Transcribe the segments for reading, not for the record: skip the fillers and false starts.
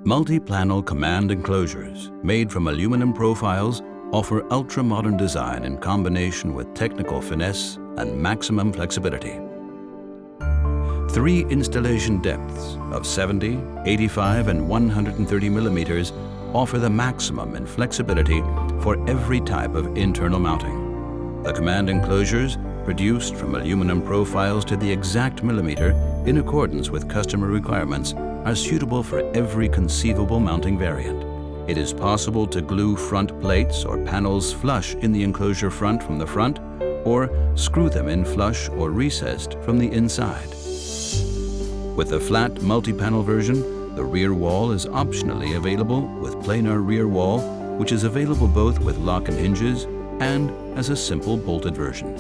Multi-panel command enclosures made from aluminum profiles offer ultra-modern design in combination with technical finesse and maximum flexibility. 3 installation depths of 70, 85 and 130 millimeters offer the maximum in flexibility for every type of internal mounting. The command enclosures, produced from aluminum profiles to the exact millimeter in accordance with customer requirements, are suitable for every conceivable mounting variant. It is possible to glue front plates or panels flush in the enclosure front from the front, or screw them in flush or recessed from the inside. With the flat multi-panel version, the rear wall is optionally available with planar rear wall, which is available both with lock and hinges and as a simple bolted version.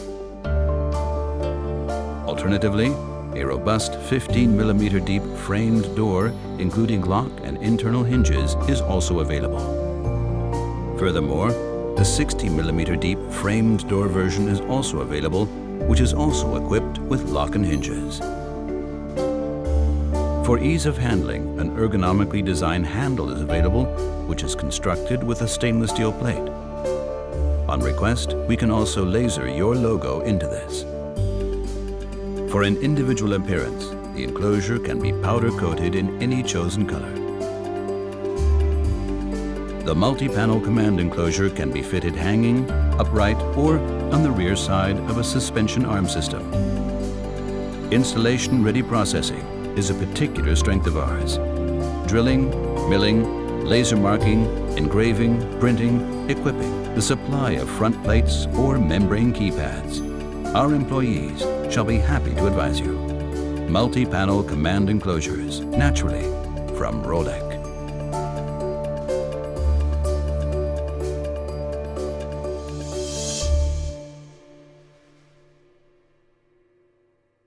Alternatively, a robust 15mm deep framed door, including lock and internal hinges, is also available. Furthermore, the 60mm deep framed door version is also available, which is also equipped with lock and hinges. For ease of handling, an ergonomically designed handle is available, which is constructed with a stainless steel plate. On request, we can also laser your logo into this. For an individual appearance, the enclosure can be powder coated in any chosen color. The multi-panel command enclosure can be fitted hanging, upright, or on the rear side of a suspension arm system. Installation-ready processing is a particular strength of ours. Drilling, milling, laser marking, engraving, printing, equipping, the supply of front plates or membrane keypads. Our employees shall be happy to advise you. Multi-panel command enclosures, naturally from Rolec.